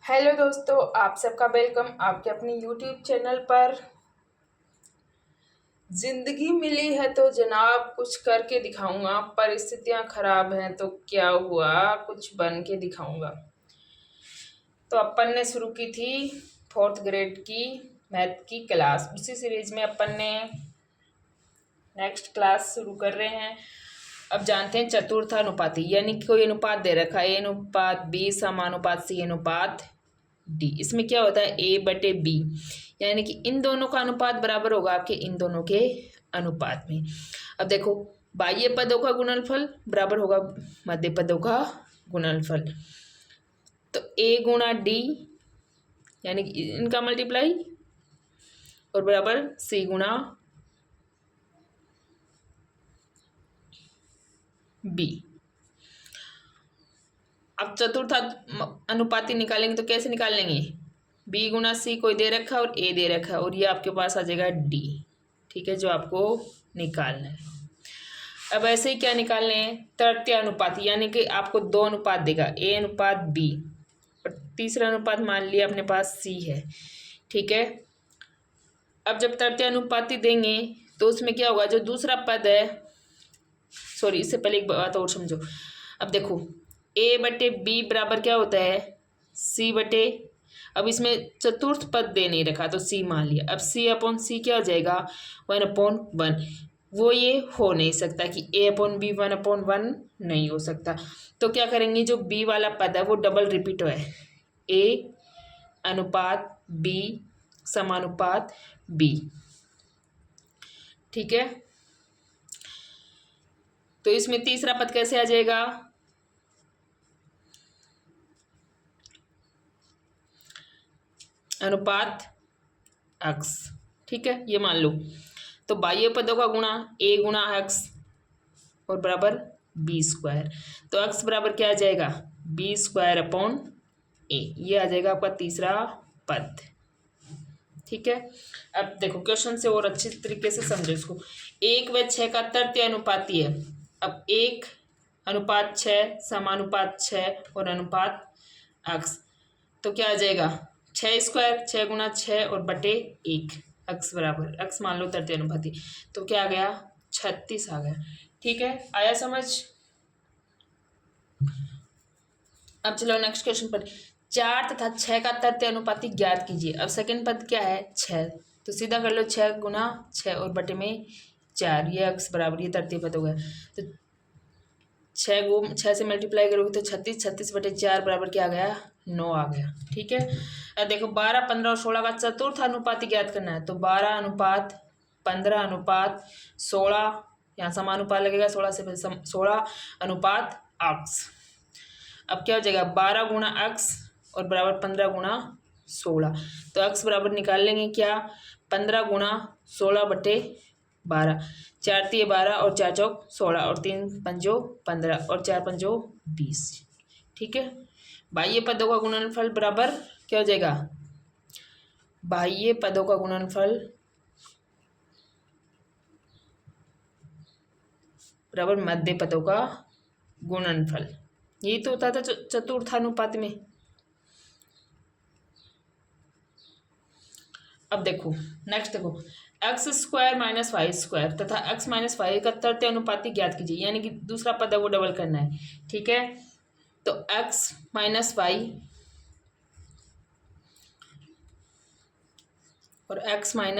Hello दोस्तों, आप सबका वेलकम आपके अपने यूट्यूब चैनल पर। जिंदगी मिली है तो जनाब कुछ करके दिखाऊंगा। परिस्थितियां खराब हैं तो क्या हुआ, कुछ बन के दिखाऊंगा। तो अपन ने शुरू की थी फोर्थ ग्रेड की मैथ की क्लास। उसी सीरीज में अपन ने नेक्स्ट क्लास शुरू कर रहे हैं। अब जानते हैं चतुर्थानुपाती, यानी कि कोई अनुपात दे रखा है, ए अनुपात बी समानुपात सी अनुपात डी। इसमें क्या होता है, ए बटे बी, यानी कि इन दोनों का अनुपात बराबर होगा आपके इन दोनों के अनुपात में। अब देखो, बाह्य पदों का गुणनफल बराबर होगा मध्य पदों का गुणनफल। तो ए गुणा डी यानी कि इनका मल्टीप्लाई और बराबर सी गुणा बी। अब चतुर्थ अनुपाती निकालेंगे तो कैसे निकाल लेंगे, बी गुणा सी कोई दे रखा है और ए दे रखा है, और ये आपके पास आ जाएगा डी। ठीक है, जो आपको निकालना है। अब ऐसे ही क्या निकालने हैं, तृतीय अनुपाती, यानी कि आपको दो अनुपात देगा, ए अनुपात बी, और तीसरा अनुपात मान लिया अपने पास सी है। ठीक है, अब जब तृतीय अनुपाती देंगे तो उसमें क्या होगा, जो दूसरा पद है, सॉरी इससे पहले एक बात और समझो। अब देखो, ए बटे बी बराबर क्या होता है, सी बटे, अब इसमें चतुर्थ पद दे नहीं रखा तो सी मान लिया। अब सी अपॉन सी क्या हो जाएगा, 1/1। वो ये हो नहीं सकता कि ए अपॉन बी 1/1 नहीं हो सकता। तो क्या करेंगे, जो बी वाला पद है वो डबल रिपीट है, ए अनुपात बी समानुपात बी। ठीक है, तो इसमें तीसरा पद कैसे आ जाएगा, अनुपात एक्स। ठीक है, ये मान लो। तो बाह्य पदों का गुणा ए गुणा एक्स और बराबर बी स्क्वायर। तो एक्स बराबर क्या आ जाएगा, बी स्क्वायर अपॉन ए। ये आ जाएगा आपका तीसरा पद। ठीक है, अब देखो क्वेश्चन से और अच्छी तरीके से समझो इसको। 1/6 का तृतीय अनुपाती है। अब 1/6 समानुपात 6 और अनुपात एक्स, तो क्या आ जाएगा, 6 स्क्वायर, 6 गुणा 6 और बटे 1, एक्स बराबर एक्स मान लो तृतीय अनुपाती, तो क्या आ गया, 36 आ गया। ठीक है, आया समझ। अब चलो नेक्स्ट क्वेश्चन पर। 4 तथा 6 का तृतीय अनुपाती ज्ञात कीजिए। अब सेकंड पद क्या है, 6, तो सीधा कर लो 6 गुणा 6 और बटे में 4, ये एक्स बराबर, ये तृतीय पद हो गया। तो 6 से मल्टीप्लाई करोगे तो 36, 36/4 बराबर क्या आ गया, 9 आ गया। ठीक है, अब देखो 12, 15 और 16 का चतुर्थ अनुपाती ज्ञात करना है। तो 12 अनुपात 15 अनुपात 16, यहाँ समानुपात लगेगा, 16 से 16 अनुपात एक्स। अब क्या हो जाएगा, 12 गुणा एक्स और बराबर 15 गुणा 16। तो एक्स बराबर निकाल लेंगे क्या, 15 गुणा 16/12, 4 तिये 12 और 4 चौक 16 और 3 पंजो 15 और 4 पंजो 20। ठीक है, बाह्य पदों का गुणनफल बराबर क्या हो जाएगा, बाह्य पदों का गुणनफल बराबर मध्य पदों का गुणनफल। यही तो होता था चतुर्थानुपात में। अब देखो नेक्स्ट, देखो x² - y² तथा x-y का तृतीय अनुपाती ज्ञात कीजिए, यानी कि दूसरा पद है वो डबल करना है। ठीक है, तो x-y और x-y,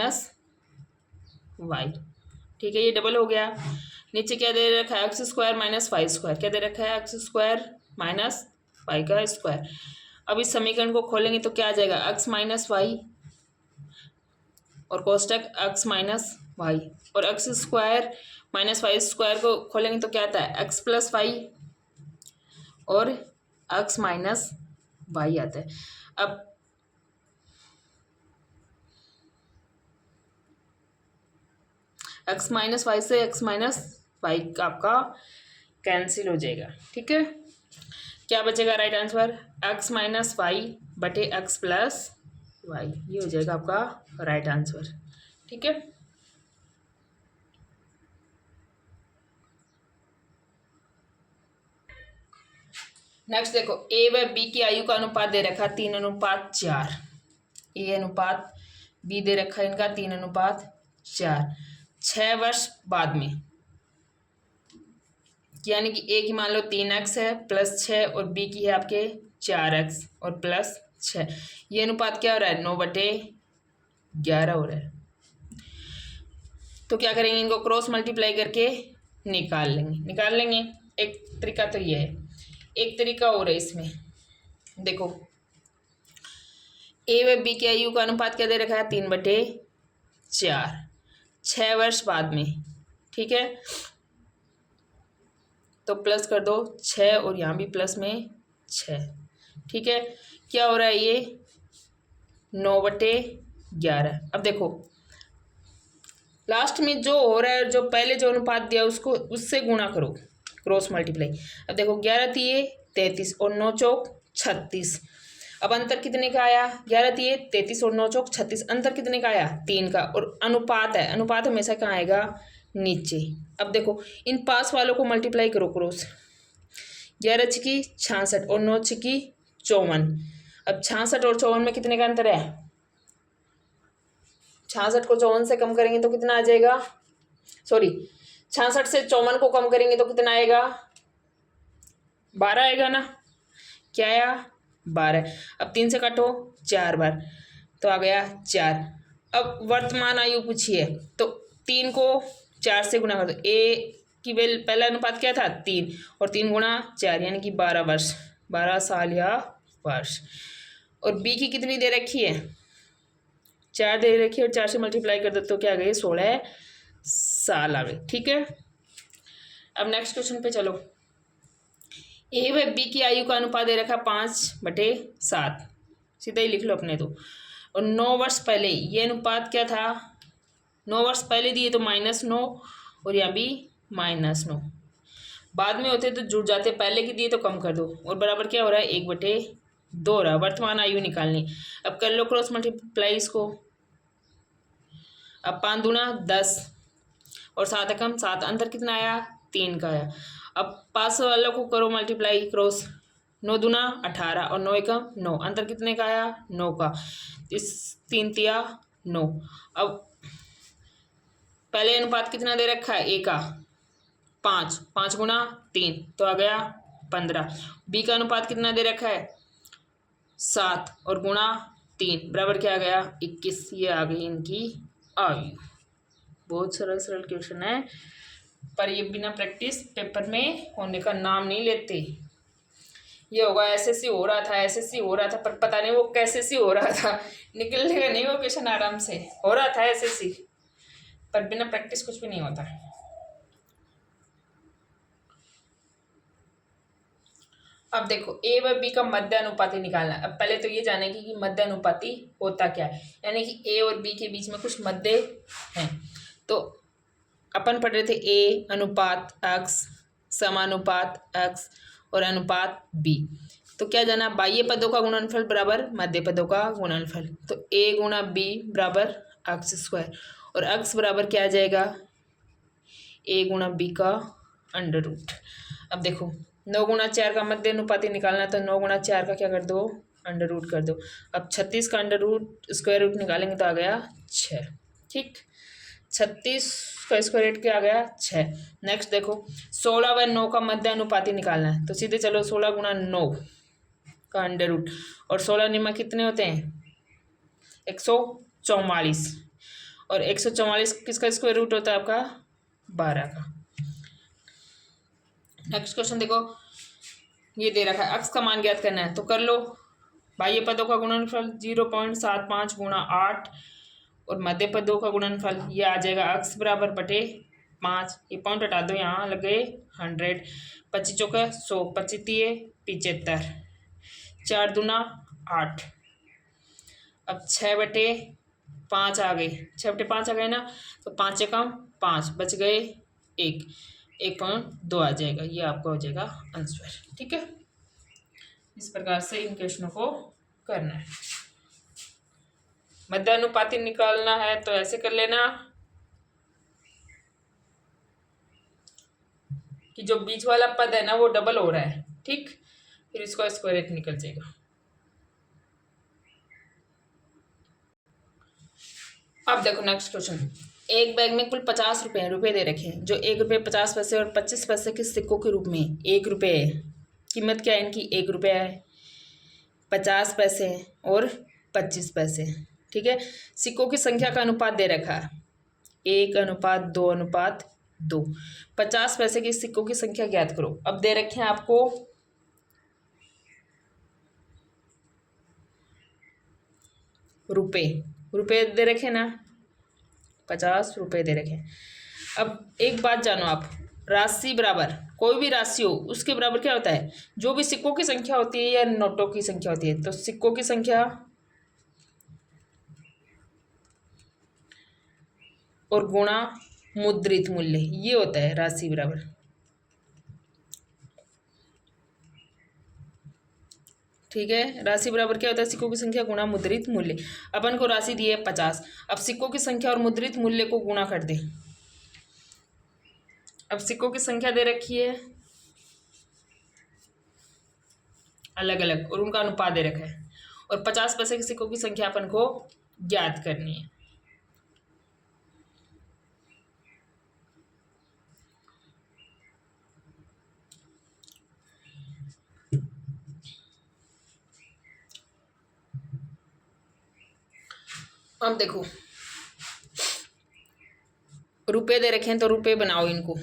ठीक है, ये डबल हो गया। नीचे क्या दे रखा है, x² - y², क्या दे रखा है, x² - y का स्क्वायर। अब इस समीकरण को खोलेंगे तो क्या आ जाएगा, x - y और कोष्टक x-y, और x² - y² को खोलेंगे तो क्या आता है, x + y और x - y आता है। अब x - y से x - y आपका कैंसिल हो जाएगा। ठीक है, क्या बचेगा राइट आंसर, x - y बटे x + y, ये हो जाएगा आपका राइट आंसर। ठीक है, नेक्स्ट देखो, ए व बी की आयु का अनुपात दे रखा 3:4। ए अनुपात बी दे रखा इनका 3:4। 6 वर्ष बाद में, यानी कि ए की मान लो 3x है +6 और बी की है आपके 4x और +6। ये अनुपात क्या हो रहा है? 9/11 हो रहा है। तो क्या करेंगे, इनको क्रॉस मल्टीप्लाई करके निकाल लेंगे। एक तरीका तो ये है, एक तरीका और है इसमें। देखो, ए व बी की आयु का अनुपात क्या दे रखा है? 3/4, 6 वर्ष बाद में, ठीक है। तो प्लस कर दो 6 और यहाँ भी प्लस में 6, ठीक है। क्या हो रहा है ये? 9/11। अब देखो लास्ट में जो हो रहा है, जो पहले जो अनुपात दिया उसको उससे गुणा करो, क्रॉस मल्टीप्लाई। अब देखो 11 तिये 33 और 9 चौक 36। अब अंतर कितने का आया? 11 तिये 33 और 9 चौक 36। अंतर कितने का आया? 3 का। और अनुपात है, अनुपात हमेशा कहाँ आएगा? नीचे। अब देखो इन पास वालों को मल्टीप्लाई करो क्रॉस। 11 छिकी 66 और 9 छिकी 54। अब 66 और 54 में कितने का अंतर है? 66 को 54 से कम करेंगे तो कितना आ जाएगा? सॉरी, 66 से 54 को कम करेंगे तो कितना आएगा? 12 आएगा ना। क्या आया? 12। अब 3 से काटो 4 बार तो आ गया 4। अब वर्तमान आयु पूछिए तो 3 को 4 से गुणा कर दो। ए की पहला अनुपात क्या था? 3 और 3 गुणा 4 यानी कि 12 वर्ष, 12 साल या वर्ष। और बी की कितनी दे रखी है? 4 दे रखी है और 4 से मल्टीप्लाई कर दो तो क्या आ गई? 16 साल आ गई, ठीक है। अब नेक्स्ट क्वेश्चन पे चलो। ए व बी की आयु का अनुपात दे रखा 5/7, सीधा ही लिख लो अपने तो। और 9 वर्ष पहले ये अनुपात क्या था? 9 वर्ष पहले दिए तो -9 और यहाँ भी -9। बाद में होते तो जुड़ जाते, पहले की दिए तो कम कर दो। और बराबर क्या हो रहा है? 1/2 हो रहा है। वर्तमान आयु निकालनी। अब कर लो क्रॉस मल्टीप्लाई इसको। अब 5 दूना 10 और 7 एकम 7। अंतर कितना आया? 3 का आया। अब पास वालों को करो मल्टीप्लाई क्रॉस। 9 दूना 18 और 9 एकम 9। अंतर कितने का आया? 9 का। इस 3 तिया 9। अब पहले अनुपात कितना दे रखा है? ए का 5, 5 गुना 3 तो आ गया 15। बी का अनुपात कितना दे रखा है? 7 और गुणा 3 बराबर क्या आ गया? 21। ये आ गई इनकी आयु। बहुत सरल सरल क्वेश्चन है, पर ये बिना प्रैक्टिस पेपर में होने का नाम नहीं लेते। ये होगा एसएससी हो रहा था, एसएससी हो रहा था, पर पता नहीं वो कैसे सी हो रहा था, निकलेगा नहीं वो क्वेश्चन आराम से। हो रहा था एसएससी, पर बिना प्रैक्टिस कुछ भी नहीं होता। अब देखो ए व बी का मध्य अनुपाती निकालना है। अब पहले तो ये जानेगी कि मध्य अनुपाती होता क्या है, यानी कि ए और बी के बीच में कुछ मध्य हैं। तो अपन पढ़ रहे थे ए अनुपात x समानुपात x और अनुपात b। तो क्या जाना? बाह्य पदों का गुणनफल बराबर मध्य पदों का गुणनफल। तो a गुणा b बराबर x² और x बराबर क्या आ जाएगा? a गुणा b का √। अब देखो 9 गुणा 4 का मध्य अनुपाती निकालना, तो 9 गुणा 4 का क्या कर दो? √ कर दो। अब 36 का स्क्वायर रूट निकालेंगे तो आ गया 6, ठीक। 36 का स्क्वायर रूट क्या आ गया? 6। नेक्स्ट देखो 16 व 9 का मध्य अनुपाती निकालना है, तो सीधे चलो 16 गुणा 9 का √ और 16 निम्मा कितने होते हैं? 144 और 144 किसका स्क्वायर रूट होता है? आपका 12 का। नेक्स्ट क्वेश्चन देखो, ये दे रखा है x का मान ज्ञात करना है, तो कर लो। बाह्य पदों का गुणनफल 0.75 गुणा 8 और मध्य पदों का गुणनफल ये आ जाएगा x बराबर बटे 5। ये पॉइंट हटा दो, यहाँ लग गए 100। 25 चौका 100, 25 तिये 75, 4 दूना 8। अब 6/5 आ गए, 6/5 आ गए ना, तो 5 एकम 5 बच गए 1.2 आ जाएगा। ये आपका हो जाएगा आंसर, ठीक है। इस प्रकार से इन क्वेश्चनों को करना है। मध्य अनुपाती निकालना है तो ऐसे कर लेना कि जो बीच वाला पद है ना वो डबल हो रहा है, ठीक। फिर इसका स्क्वायर एक निकल जाएगा। अब देखो नेक्स्ट क्वेश्चन। एक बैग में कुल 50 रुपये दे रखे हैं, जो 1 रुपये 50 पैसे और 25 पैसे के सिक्कों के रूप में 1 रुपये है। कीमत क्या है इनकी? 1 रुपया है, 50 पैसे हैं और 25 पैसे हैं। ठीक है, सिक्कों की संख्या का अनुपात दे रखा है 1:2:2। 50 पैसे के सिक्कों की संख्या ज्ञात करो। अब दे रखे हैं आपको रुपए, रुपए दे रखे ना, 50 रुपए दे रखे। अब एक बात जानो आप, राशि बराबर कोई भी राशि हो उसके बराबर क्या होता है? जो भी सिक्कों की संख्या होती है या नोटों की संख्या होती है, तो सिक्कों की संख्या और गुणा मुद्रित मूल्य, ये होता है राशि बराबर। ठीक है, राशि बराबर क्या होता है? सिक्कों की संख्या गुणा मुद्रित मूल्य। अपन को राशि दी है 50, अब सिक्कों की संख्या और मुद्रित मूल्य को गुणा कर दे। अब सिक्कों की संख्या दे रखी है अलग अलग और उनका अनुपात दे रखा है, और 50 पैसे के सिक्कों की संख्या अपन को ज्ञात करनी है। अब देखो रुपए दे रखे हैं तो रुपए बनाओ इनको।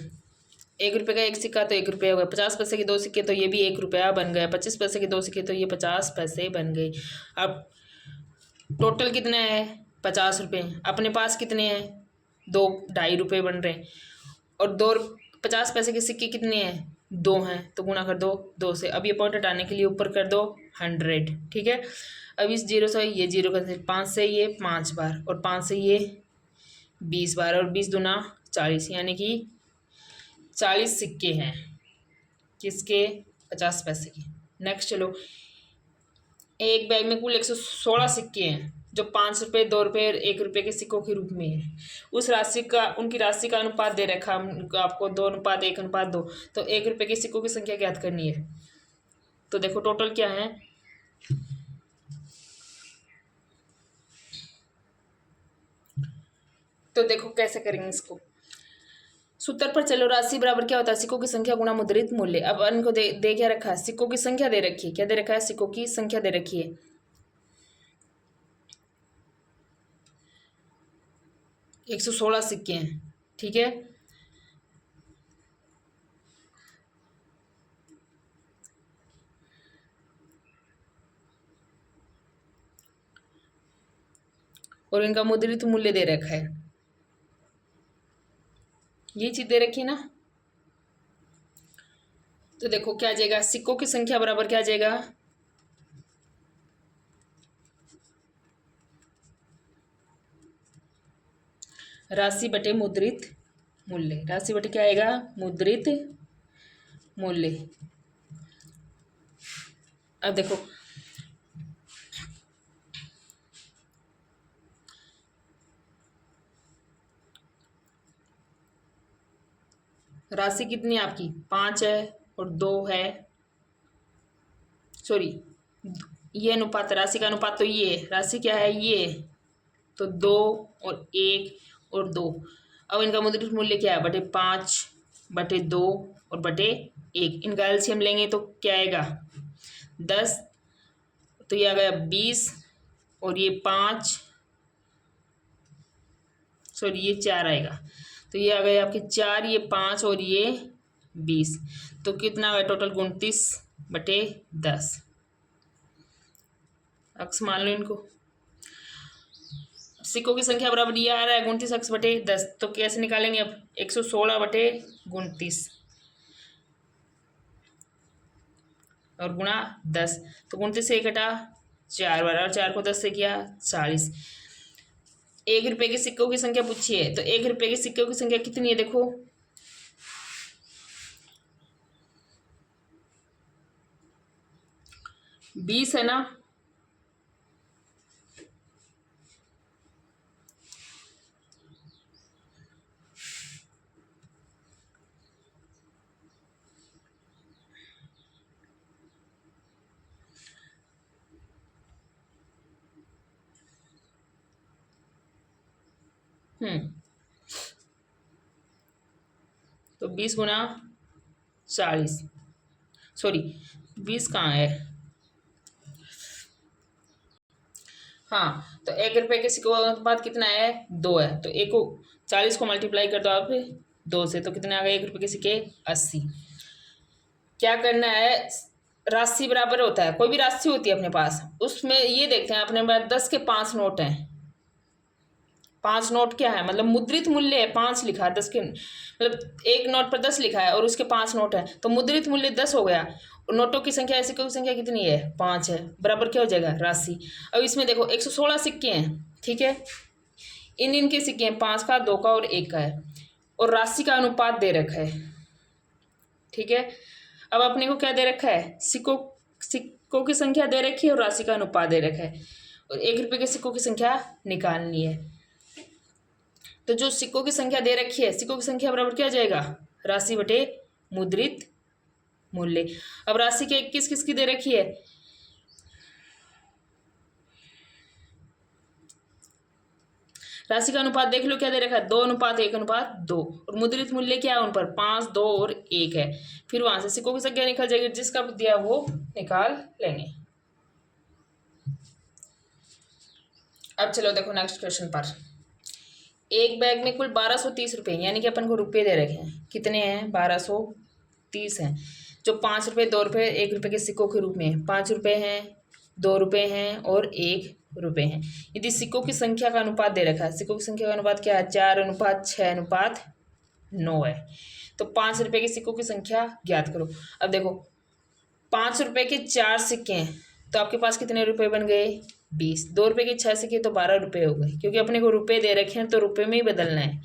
1 रुपये का एक सिक्का तो 1 रुपया हो गया, 50 पैसे के 2 सिक्के तो ये भी 1 रुपया बन गया, 25 पैसे के 2 सिक्के तो ये 50 पैसे बन गए। अब टोटल कितना है? 50 रुपये। अपने पास कितने हैं? 2 2.5 रुपये बन रहे हैं। और 50 पैसे के सिक्के कितने हैं? 2 हैं, तो गुणा कर दो 2 से। अब ये पॉइंट हटाने के लिए ऊपर कर दो 100। ठीक है, अब इस 0 से ये 0 का 5 से ये 5 बार और 5 से ये 20 बार और 20 दूना 40, यानी कि 40 सिक्के हैं किसके? 50 पैसे के। नेक्स्ट चलो, एक बैग में कुल 116 सिक्के हैं जो 5 रुपये 2 रुपये और 1 रुपये के सिक्कों के रूप में है। उस राशि का उनकी राशि का अनुपात दे रखा आपको 2:1:2। तो 1 रुपये के सिक्कों की संख्या ज्ञात करनी है। तो देखो टोटल क्या है, तो देखो कैसे करेंगे इसको। सूत्र पर चलो, राशि बराबर क्या होता है? सिक्कों की संख्या गुणा मुद्रित मूल्य। अब इनको दे क्या रखा है? सिक्कों की संख्या दे रखी है। क्या दे रखा है? सिक्कों की संख्या दे रखी है। 116 सिक्के हैं। ठीक है, और इनका मुद्रित मूल्य दे रखा है, ये चीज दे रखी है ना। तो देखो क्या आ जाएगा, सिक्कों की संख्या बराबर क्या आ जाएगा? राशि बटे मुद्रित मूल्य। राशि बटे क्या आएगा? मुद्रित मूल्य। अब देखो राशि कितनी है आपकी? 5 है और 2 है, सॉरी ये अनुपात, राशि का अनुपात तो ये है। राशि क्या है? ये, तो 2 और 1 और 2। अब इनका मुद्रित मूल्य क्या है? बटे 5 बटे 2 और बटे 1। इनका एलसीएम लेंगे तो क्या आएगा? 10, तो ये आ गया 20 और ये 5, सॉरी ये 4 आएगा, तो ये आ गए आपके 4, ये 5 और ये 20। तो कितना आ गया टोटल? 29/10। अक्स मान लो इनको। सिक्कों की संख्या बराबर ये आ रहा है 29x/10। तो कैसे निकालेंगे? अब 116/29 और गुणा 10। तो 29 से 1 घटा 4 बार और 4 को 10 से किया 40। 1 रुपये के सिक्कों की संख्या पूछी है, तो 1 रुपये के सिक्कों की संख्या कितनी है? देखो 20 है ना। तो 20 गुना 40, सॉरी 20 कहाँ है, हाँ, तो 1 रुपये के सिक्के का अनुपात कितना है, 2 है। तो 40 को मल्टीप्लाई कर दो आप 2 से, तो कितने आ गए 1 रुपये के सिक्के, 80। क्या करना है, राशि बराबर होता है, कोई भी राशि होती है अपने पास, उसमें ये देखते हैं अपने पास 10 के 5 नोट हैं। 5 नोट क्या है, मतलब मुद्रित मूल्य है 5 लिखा है, 10 के मतलब एक नोट पर 10 लिखा है और उसके 5 नोट है, तो मुद्रित मूल्य 10 हो गया। नोटों की संख्या, सिक्कों की संख्या कितनी है, 5 है, बराबर क्या हो जाएगा, राशि। अब इसमें देखो 116 सिक्के हैं, ठीक है, इनके सिक्के हैं 5 का, 2 का और 1 का है, और राशि का अनुपात दे रखा है, ठीक है। अब अपने को क्या दे रखा है, सिक्कों की संख्या दे रखी है और राशि का अनुपात दे रखा है, और 1 रुपये के सिक्कों की संख्या निकालनी है। तो जो सिक्कों की संख्या दे रखी है, सिक्कों की संख्या बराबर क्या हो जाएगा, राशि बटे मुद्रित मूल्य। अब राशि के किस किस की दे रखी है, राशि का अनुपात देख लो क्या दे रखा है, 2:1:2, और मुद्रित मूल्य क्या है उन पर, 5, 2 और 1 है। फिर वहां से सिक्कों की संख्या निकल जाएगी, जिसका दिया वो निकाल लेंगे। अब चलो देखो नेक्स्ट क्वेश्चन पर, एक बैग में कुल 1230 रुपये, यानी कि अपन को रुपये दे रखे हैं, कितने हैं, 1230 हैं, जो 5 रुपये, 2 रुपये, 1 रुपये के सिक्कों के रूप में 5 रुपये हैं, 2 रुपये हैं और 1 रुपये हैं। यदि सिक्कों की संख्या का अनुपात दे रखा है, सिक्कों की संख्या का अनुपात क्या है, 4:6:9 है। तो 5 रुपये के सिक्कों की संख्या ज्ञात करो। अब देखो 5 रुपये के 4 सिक्के हैं, तो आपके पास कितने रुपये बन गए, 20। 2 रुपये के 6 सिक्के तो 12 रुपये हो गए, क्योंकि अपने को रुपये दे रखे हैं तो रुपये में ही बदलना है।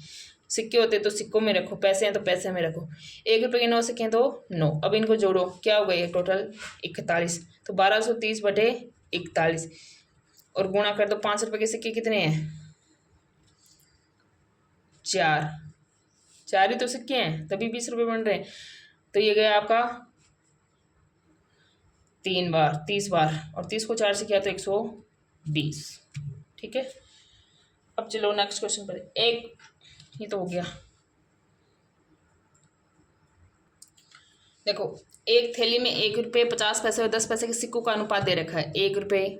सिक्के होते तो सिक्कों में रखो, पैसे हैं तो पैसे में रखो। 1 रुपये के 9 सिक्के हैं तो 9। अब इनको जोड़ो, क्या हो गए टोटल, 41। तो 1230 बटे 41 और गुणा कर दो। 5 रुपये के सिक्के कितने हैं, 4 ही तो सिक्के हैं, तभी 20 रुपये बन रहे हैं। तो ये गया आपका 3 बार, 30 बार, और 30 को 4 से किया तो 120, ठीक है। अब चलो नेक्स्ट क्वेश्चन पर, ये तो हो गया। देखो एक थैली में 1 रुपये 50 पैसे और 10 पैसे के सिक्कों का अनुपात दे रखा है, 1 रुपये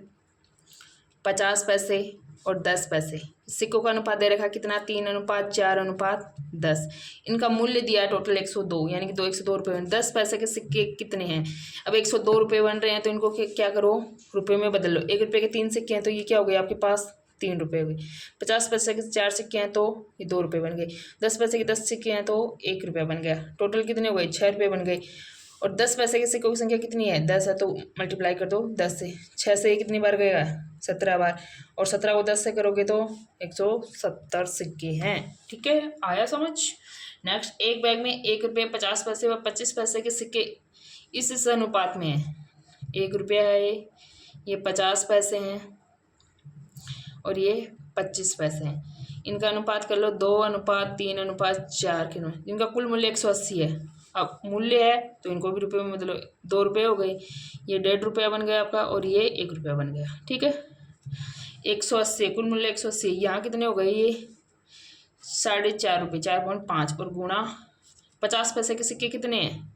50 पैसे और 10 पैसे, सिक्कों का अनुपात दे रखा है कितना, 3:4:10। इनका मूल्य दिया है टोटल 102, यानी कि 102 रुपये। 10 पैसे के सिक्के कितने हैं, अब 102 रुपये बन रहे हैं, तो इनको क्या करो, रुपये में बदल लो। 1 रुपये के 3 सिक्के हैं तो ये क्या हो गए आपके पास, 3 रुपये हो गए। 50 पैसे के 4 सिक्के हैं तो ये 2 रुपये बन गए। 10 पैसे के 10 सिक्के हैं तो 1 रुपया बन गया। टोटल कितने हो गए, 6 रुपये बन गए। और 10 पैसे के सिक्कों की संख्या कितनी है, 10 है, तो मल्टीप्लाई कर दो 10 से। 6 से कितनी बार गएगा, 17 बार, और 17 को 10 से करोगे तो 170 सिक्के हैं, ठीक है। आया समझ। नेक्स्ट, एक बैग में 1 रुपये 50 पैसे व 25 पैसे के सिक्के इस अनुपात में है। 1 रुपया है, ये 50 पैसे हैं और ये 25 पैसे हैं। इनका अनुपात कर लो 2:3:4 के, जिनका कुल मूल्य 180 है। अब मूल्य है तो इनको भी रुपये में बदलो, 2 रुपये हो गए, ये 1.5 रुपया बन गया आपका, और ये 1 रुपया बन गया, ठीक है। 180, कुल मूल्य 180, यहाँ कितने हो गए, ये 4.5 रुपये, 4.5, और गुणा 50 पैसे के सिक्के कितने हैं,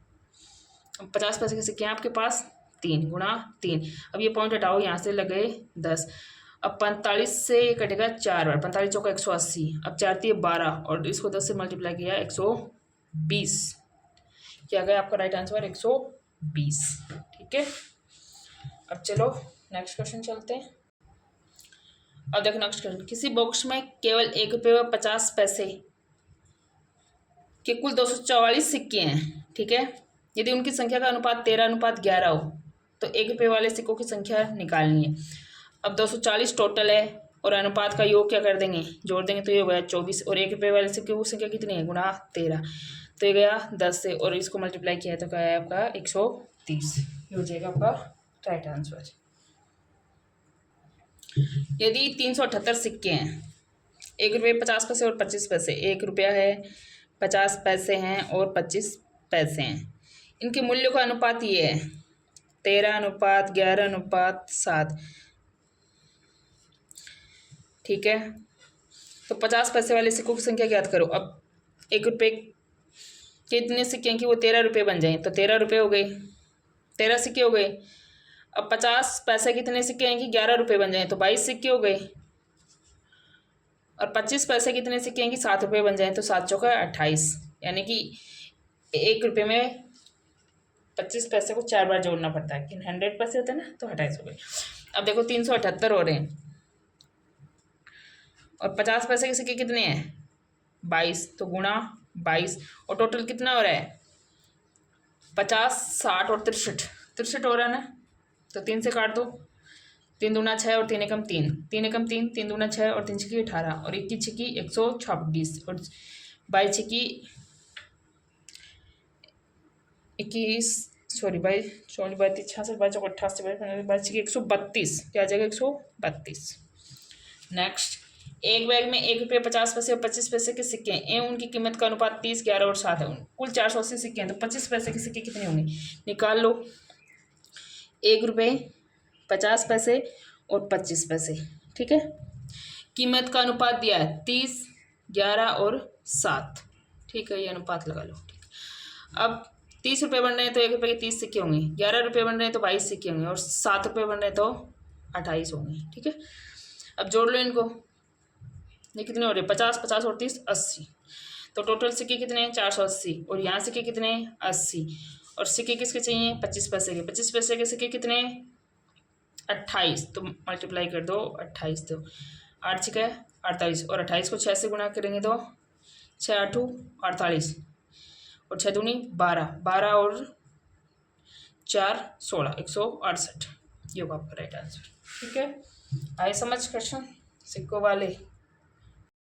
50 पैसे के सिक्के हैं आपके पास 3, गुणा 3। अब ये पॉइंट हटाओ, यहाँ से लगे 10। अब 45 से कटेगा 4 बार, 45 चौका 180, अब 4 12, और इसको 10 से मल्टीप्लाई किया 120। क्या गया आपका राइट आंसर, 120, ठीक है। अब चलो नेक्स्ट क्वेश्चन चलते हैं। अब देखो नेक्स्ट क्वेश्चन, किसी बॉक्स में केवल 1 रुपये व 50 पैसे के कुल 244 सिक्के हैं, ठीक है। यदि उनकी संख्या का अनुपात 13:11 हो तो 1 रुपये वाले सिक्कों की संख्या निकालनी है। अब 240 टोटल है और अनुपात का योग क्या कर देंगे, जोड़ देंगे तो ये हो गया 24, और 1 रुपये वाले सिक्कों की संख्या कितनी है, गुणा 13, तो ये गया 10 से, और इसको मल्टीप्लाई किया तो क्या है आपका 130, ये हो जाएगा आपका राइट आंसर। यदि 378 सिक्के हैं, 1 रुपये 50 पैसे और 25 पैसे, 1 रुपया है, 50 पैसे हैं और 25 पैसे हैं, इनके मूल्यों का अनुपात ये है 13:11:7, ठीक है। तो 50 पैसे वाले सिक्कों की संख्या ज्ञात करो। अब 1 रुपये कितने सिक्के हैं कि वो 13 रुपये बन जाएं, तो 13 रुपये हो गए, 13 सिक्के हो गए। अब 50 पैसे कितने सिक्के हैं कि 11 रुपये बन जाएं, तो 22 सिक्के हो गए। और 25 पैसे कितने सिक्के हैं कि 7 रुपये बन जाएं, तो 7 चौका 28, यानी कि 1 रुपये में 25 पैसे को 4 बार जोड़ना पड़ता है, कि 100 पैसे होते हैं ना, तो 28 हो गए। अब देखो 378 हो रहे हैं, और 50 पैसे के सिक्के कितने हैं 22, तो गुणा 22, और टोटल कितना हो रहा है 50, 60 और 63 हो रहा है ना, तो 3 से काट दो, 3 दूना 6 और 3 एकम 3, 3 एकम 3, 3 दूना 6 और 3 छिकी 18, और 21 छिकी 126, और 22 छिकी 21, सॉरी 22 66 22 88 22 छिकी 132, क्या आ जाएगा 132। नेक्स्ट, एक बैग में 1 रुपये 50 पैसे और 25 पैसे के सिक्के हैं एवं उनकी कीमत का अनुपात 30, 11 और 7 है। कुल 480 सिक्के हैं, तो 25 पैसे के सिक्के कितने होंगे, निकाल लो। 1 रुपये 50 पैसे और 25 पैसे, ठीक है। कीमत का अनुपात दिया है 30, 11 और 7, ठीक है, ये अनुपात लगा लो, ठीक। अब 30 रुपये बन रहे हैं तो 1 रुपये के 30 सिक्के होंगे, 11 रुपये बन रहे हैं तो 22 सिक्के होंगे, और 7 रुपये बन रहे हैं तो 28 होंगे, ठीक है। अब जोड़ लो इनको, ये कितने हो रहे हैं 50, 50 और 30 80, तो टोटल सिक्के कितने हैं 480, और यहाँ सिक्के कितने हैं 80, और सिक्के किसके चाहिए 25 पैसे के, 25 पैसे के सिक्के कितने 28, तो मल्टीप्लाई कर दो 28, दो 8 छिका 48, और 28 को 6 से गुणा करेंगे तो 6 8 48, और 6 दूनी 12, 12 और 4 16, 168, ये होगा आपका राइट आंसर, ठीक है। आए समझ क्वेश्चन सिक्कों वाले।